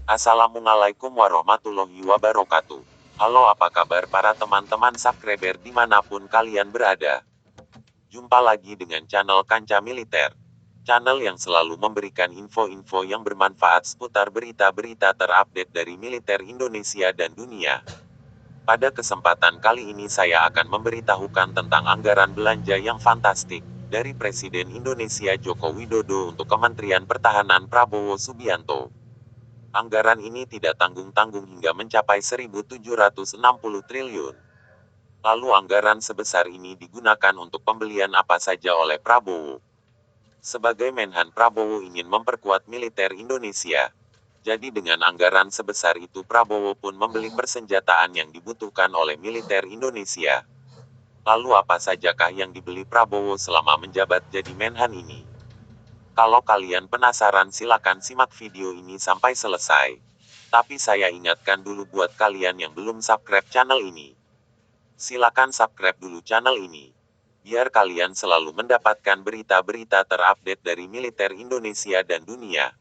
Assalamualaikum warahmatullahi wabarakatuh. Halo, apa kabar para teman-teman subscriber dimanapun kalian berada? Jumpa lagi dengan channel Kanca Militer. Channel yang selalu memberikan info-info yang bermanfaat seputar berita-berita terupdate dari militer Indonesia dan dunia. Pada kesempatan kali ini saya akan memberitahukan tentang anggaran belanja yang fantastik dari Presiden Indonesia Joko Widodo untuk Kementerian Pertahanan Prabowo Subianto. Anggaran ini tidak tanggung-tanggung hingga mencapai 1.760 triliun. Lalu anggaran sebesar ini digunakan untuk pembelian apa saja oleh Prabowo? Sebagai Menhan, Prabowo ingin memperkuat militer Indonesia. Jadi dengan anggaran sebesar itu Prabowo pun membeli persenjataan yang dibutuhkan oleh militer Indonesia. Lalu apa sajakah yang dibeli Prabowo selama menjabat jadi Menhan ini? Kalau kalian penasaran silakan simak video ini sampai selesai. Tapi saya ingatkan dulu buat kalian yang belum subscribe channel ini. Silakan subscribe dulu channel ini. Biar kalian selalu mendapatkan berita-berita terupdate dari militer Indonesia dan dunia.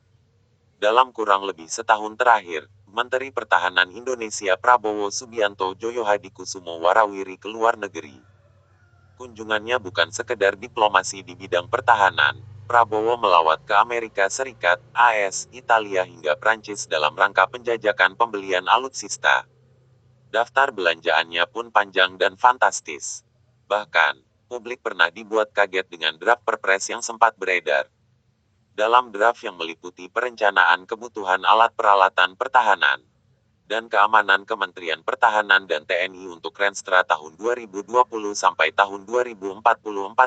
Dalam kurang lebih setahun terakhir, Menteri Pertahanan Indonesia Prabowo Subianto Joyohadikusumo warawiri ke luar negeri. Kunjungannya bukan sekedar diplomasi di bidang pertahanan. Prabowo melawat ke Amerika Serikat, AS, Italia hingga Prancis dalam rangka penjajakan pembelian alutsista. Daftar belanjaannya pun panjang dan fantastis. Bahkan, publik pernah dibuat kaget dengan draft Perpres yang sempat beredar. Dalam draft yang meliputi perencanaan kebutuhan alat peralatan pertahanan dan keamanan Kementerian Pertahanan dan TNI untuk Renstra tahun 2020 sampai tahun 2044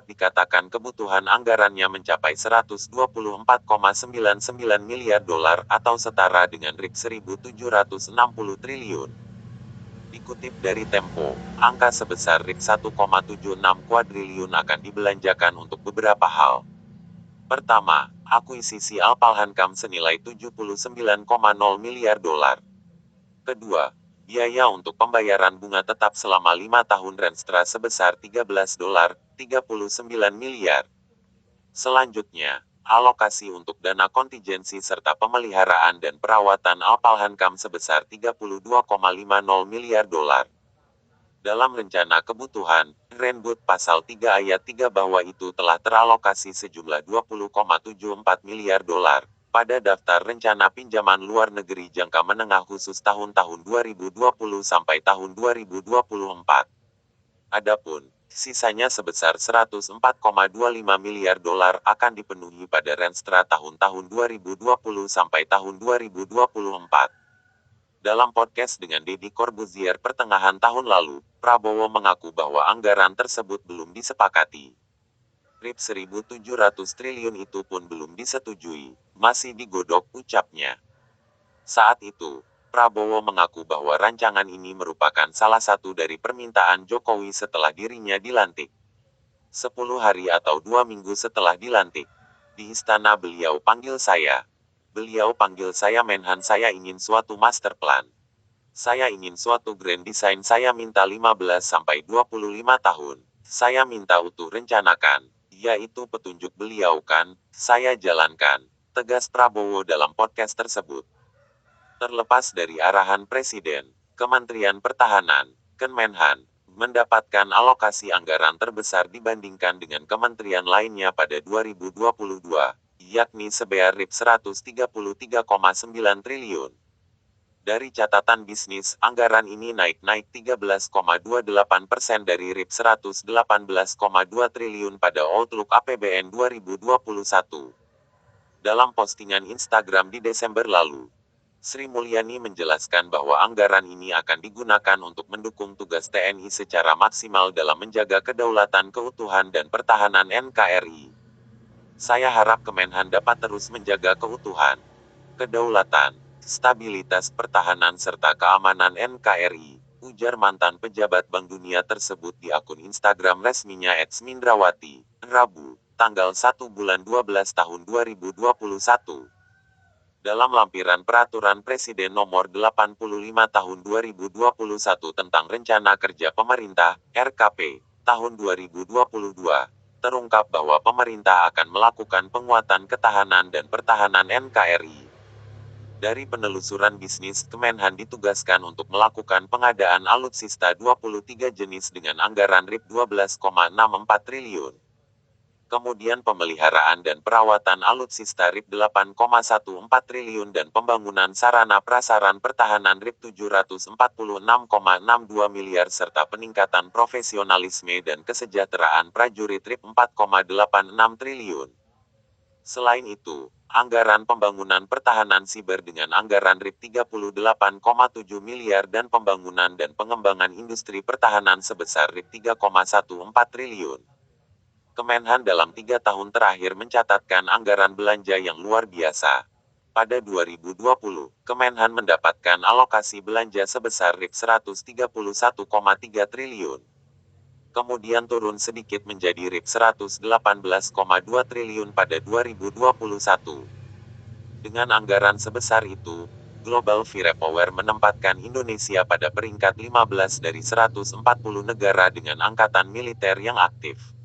dikatakan kebutuhan anggarannya mencapai 124,99 miliar dolar atau setara dengan Rp1.760 triliun. Dikutip dari Tempo, angka sebesar Rp1,76 kuadriliun akan dibelanjakan untuk beberapa hal. Pertama, akuisisi Alpalhankam senilai 79,0 miliar dolar. Kedua, biaya untuk pembayaran bunga tetap selama 5 tahun Renstra sebesar $13.39 miliar. Selanjutnya, alokasi untuk dana kontingensi serta pemeliharaan dan perawatan Alpalhankam sebesar $32,50 miliar dolar. Dalam rencana kebutuhan, Renbud Pasal 3 Ayat 3 bahwa itu telah teralokasi sejumlah 20,74 miliar dolar pada daftar rencana pinjaman luar negeri jangka menengah khusus tahun-tahun 2020 sampai tahun 2024. Adapun, sisanya sebesar 104,25 miliar dolar akan dipenuhi pada Renstra tahun-tahun 2020 sampai tahun 2024. Dalam podcast dengan Deddy Corbuzier pertengahan tahun lalu, Prabowo mengaku bahwa anggaran tersebut belum disepakati. Rp1.700 triliun itu pun belum disetujui, masih digodok ucapnya. Saat itu, Prabowo mengaku bahwa rancangan ini merupakan salah satu dari permintaan Jokowi setelah dirinya dilantik. 10 hari atau 2 minggu setelah dilantik, di istana beliau panggil saya. Beliau panggil saya Menhan, saya ingin suatu master plan. Saya ingin suatu grand design, saya minta 15-25 tahun. Saya minta utuh rencanakan. Yaitu petunjuk beliau kan, saya jalankan, tegas Prabowo dalam podcast tersebut. Terlepas dari arahan Presiden, Kementerian Pertahanan, Kemenhan, mendapatkan alokasi anggaran terbesar dibandingkan dengan kementerian lainnya pada 2022, yakni sebesar Rp133,9 triliun. Dari catatan bisnis, anggaran ini naik 13,28% dari Rp118,2 triliun pada Outlook APBN 2021. Dalam postingan Instagram di Desember lalu, Sri Mulyani menjelaskan bahwa anggaran ini akan digunakan untuk mendukung tugas TNI secara maksimal dalam menjaga kedaulatan, keutuhan dan pertahanan NKRI. Saya harap Kemenhan dapat terus menjaga keutuhan, kedaulatan, stabilitas pertahanan serta keamanan NKRI, ujar mantan pejabat Bank Dunia tersebut di akun Instagram resminya @smindrawati, Rabu, tanggal 1 bulan 12 tahun 2021. Dalam lampiran Peraturan Presiden Nomor 85 Tahun 2021 tentang Rencana Kerja Pemerintah, RKP, tahun 2022, terungkap bahwa pemerintah akan melakukan penguatan ketahanan dan pertahanan NKRI. Dari penelusuran bisnis, Kemenhan ditugaskan untuk melakukan pengadaan alutsista 23 jenis dengan anggaran Rp12,64 triliun. Kemudian pemeliharaan dan perawatan alutsista Rp8,14 triliun dan pembangunan sarana prasaran pertahanan Rp746,62 miliar serta peningkatan profesionalisme dan kesejahteraan prajurit Rp4,86 triliun. Selain itu, anggaran pembangunan pertahanan siber dengan anggaran Rp38,7 miliar dan pembangunan dan pengembangan industri pertahanan sebesar Rp3,14 triliun. Kemenhan dalam 3 tahun terakhir mencatatkan anggaran belanja yang luar biasa. Pada 2020, Kemenhan mendapatkan alokasi belanja sebesar Rp131,3 triliun. Kemudian turun sedikit menjadi Rp118,2 triliun pada 2021. Dengan anggaran sebesar itu, Global Firepower menempatkan Indonesia pada peringkat 15 dari 140 negara dengan angkatan militer yang aktif.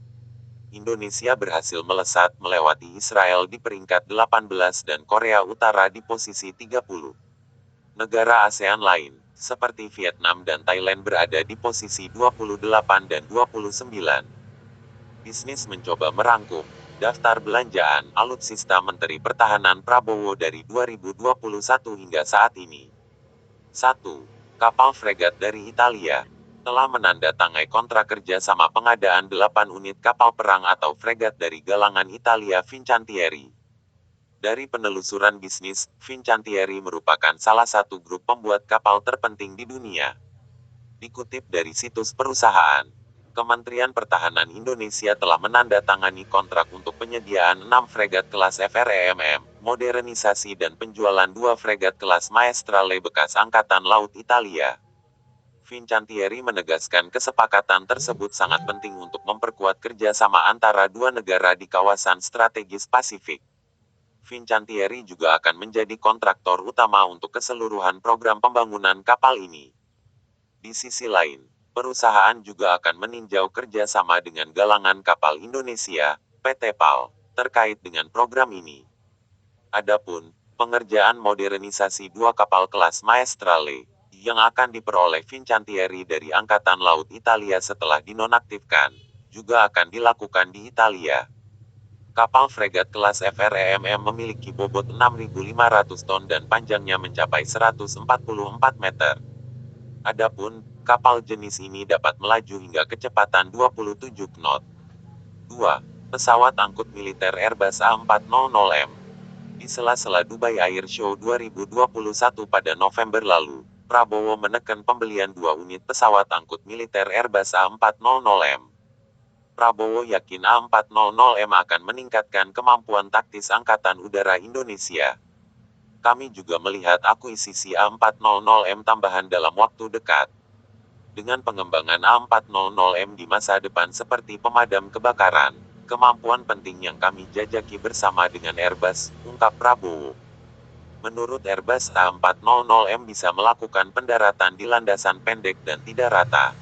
Indonesia berhasil melesat melewati Israel di peringkat 18 dan Korea Utara di posisi 30. Negara ASEAN lain, seperti Vietnam dan Thailand berada di posisi 28 dan 29. Bisnis mencoba merangkum daftar belanjaan alutsista Menteri Pertahanan Prabowo dari 2021 hingga saat ini. 1. Kapal fregat dari Italia telah menandatangani kontrak kerja sama pengadaan 8 unit kapal perang atau fregat dari galangan Italia Fincantieri. Dari penelusuran bisnis, Fincantieri merupakan salah satu grup pembuat kapal terpenting di dunia. Dikutip dari situs perusahaan, Kementerian Pertahanan Indonesia telah menandatangani kontrak untuk penyediaan 6 fregat kelas FREMM, modernisasi dan penjualan 2 fregat kelas Maestrale bekas Angkatan Laut Italia. Fincantieri menegaskan kesepakatan tersebut sangat penting untuk memperkuat kerjasama antara dua negara di kawasan strategis Pasifik. Fincantieri juga akan menjadi kontraktor utama untuk keseluruhan program pembangunan kapal ini. Di sisi lain, perusahaan juga akan meninjau kerjasama dengan Galangan Kapal Indonesia, PT PAL, terkait dengan program ini. Adapun pengerjaan modernisasi 2 kapal kelas Maestrale, yang akan diperoleh Fincantieri dari Angkatan Laut Italia setelah dinonaktifkan, juga akan dilakukan di Italia. Kapal fregat kelas FREMM memiliki bobot 6.500 ton dan panjangnya mencapai 144 meter. Adapun, kapal jenis ini dapat melaju hingga kecepatan 27 knot. 2. Pesawat angkut militer Airbus A400M. Di sela-sela Dubai Air Show 2021 pada November lalu, Prabowo menekan pembelian 2 unit pesawat angkut militer Airbus A400M. Prabowo yakin A400M akan meningkatkan kemampuan taktis Angkatan Udara Indonesia. Kami juga melihat akuisisi A400M tambahan dalam waktu dekat. Dengan pengembangan A400M di masa depan seperti pemadam kebakaran, kemampuan penting yang kami jajaki bersama dengan Airbus, ungkap Prabowo. Menurut Airbus A400M bisa melakukan pendaratan di landasan pendek dan tidak rata.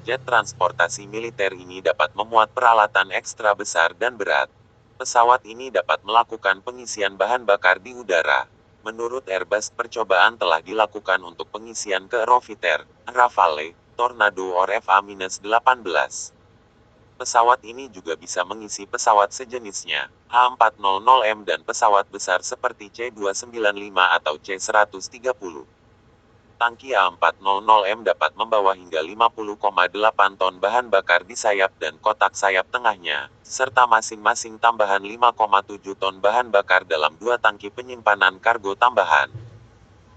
Jet transportasi militer ini dapat memuat peralatan ekstra besar dan berat. Pesawat ini dapat melakukan pengisian bahan bakar di udara. Menurut Airbus, percobaan telah dilakukan untuk pengisian ke Eurofighter, Rafale, Tornado or FA-18. Pesawat ini juga bisa mengisi pesawat sejenisnya, A400M dan pesawat besar seperti C-295 atau C-130. Tangki A400M dapat membawa hingga 50,8 ton bahan bakar di sayap dan kotak sayap tengahnya, serta masing-masing tambahan 5,7 ton bahan bakar dalam 2 tangki penyimpanan kargo tambahan.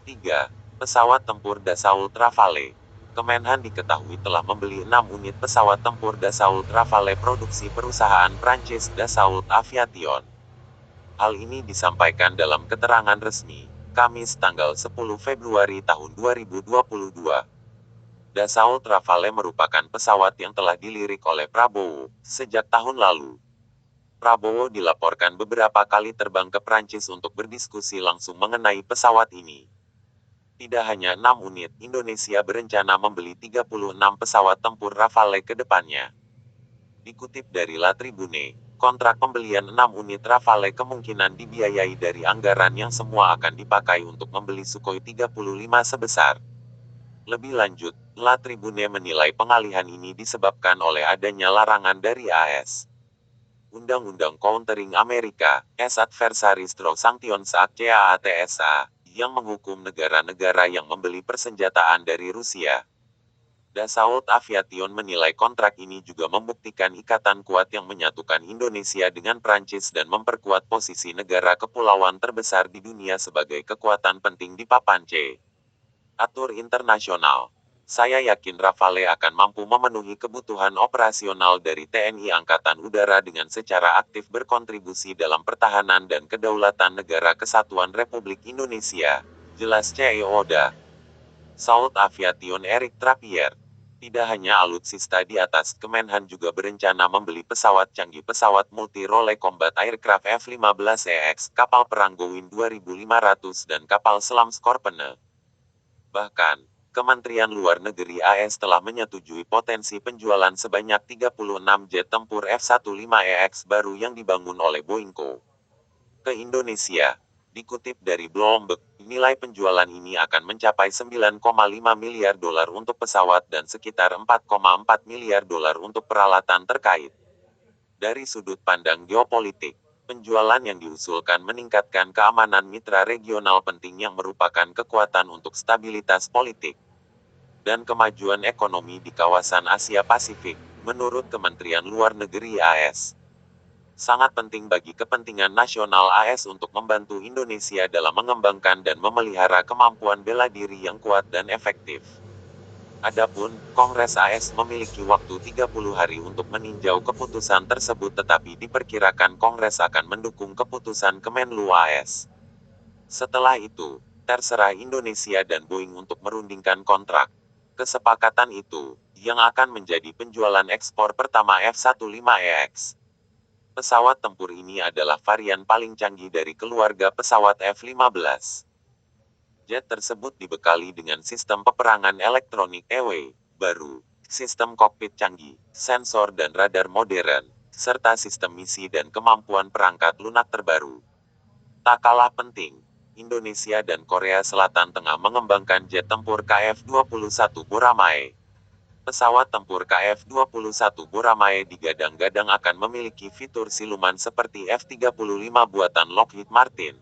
3. Pesawat tempur Dassault Rafale. Kemenhan diketahui telah membeli 6 unit pesawat tempur Dassault Rafale produksi perusahaan Prancis Dassault Aviation. Hal ini disampaikan dalam keterangan resmi, Kamis tanggal 10 Februari tahun 2022. Dassault Rafale merupakan pesawat yang telah dilirik oleh Prabowo sejak tahun lalu. Prabowo dilaporkan beberapa kali terbang ke Prancis untuk berdiskusi langsung mengenai pesawat ini. Tidak hanya 6 unit, Indonesia berencana membeli 36 pesawat tempur Rafale ke depannya. Dikutip dari La Tribune, Kontrak pembelian 6 unit Rafale kemungkinan dibiayai dari anggaran yang semua akan dipakai untuk membeli Sukhoi 35 sebesar. Lebih lanjut, La Tribune menilai pengalihan ini disebabkan oleh adanya larangan dari AS. Undang-Undang Countering America, as Adversaries Through Sanctions Act CAATSA, yang menghukum negara-negara yang membeli persenjataan dari Rusia. Dassault Aviation menilai kontrak ini juga membuktikan ikatan kuat yang menyatukan Indonesia dengan Prancis dan memperkuat posisi negara kepulauan terbesar di dunia sebagai kekuatan penting di papan C. Atur internasional. Saya yakin Rafale akan mampu memenuhi kebutuhan operasional dari TNI Angkatan Udara dengan secara aktif berkontribusi dalam pertahanan dan kedaulatan Negara Kesatuan Republik Indonesia. Jelas CEO Oda. Dassault Aviation Eric Trappier. Tidak hanya alutsista di atas, Kemenhan juga berencana membeli pesawat canggih, pesawat multi-role combat aircraft F-15EX, kapal perang Gowin 2500 dan kapal selam Scorpene. Bahkan, Kementerian Luar Negeri AS telah menyetujui potensi penjualan sebanyak 36 jet tempur F-15EX baru yang dibangun oleh Boeing Co. ke Indonesia. Dikutip dari Bloomberg, nilai penjualan ini akan mencapai 9,5 miliar dolar untuk pesawat dan sekitar 4,4 miliar dolar untuk peralatan terkait. Dari sudut pandang geopolitik, penjualan yang diusulkan meningkatkan keamanan mitra regional penting yang merupakan kekuatan untuk stabilitas politik dan kemajuan ekonomi di kawasan Asia Pasifik, menurut Kementerian Luar Negeri AS. Sangat penting bagi kepentingan nasional AS untuk membantu Indonesia dalam mengembangkan dan memelihara kemampuan bela diri yang kuat dan efektif. Adapun, Kongres AS memiliki waktu 30 hari untuk meninjau keputusan tersebut, tetapi diperkirakan Kongres akan mendukung keputusan Kemenlu AS. Setelah itu, terserah Indonesia dan Boeing untuk merundingkan kontrak. Kesepakatan itu, yang akan menjadi penjualan ekspor pertama F-15EX. Pesawat tempur ini adalah varian paling canggih dari keluarga pesawat F-15. Jet tersebut dibekali dengan sistem peperangan elektronik EW baru, sistem kokpit canggih, sensor dan radar modern, serta sistem misi dan kemampuan perangkat lunak terbaru. Tak kalah penting, Indonesia dan Korea Selatan tengah mengembangkan jet tempur KF-21 Boramae. Pesawat tempur KF-21 Boramae digadang-gadang akan memiliki fitur siluman seperti F-35 buatan Lockheed Martin.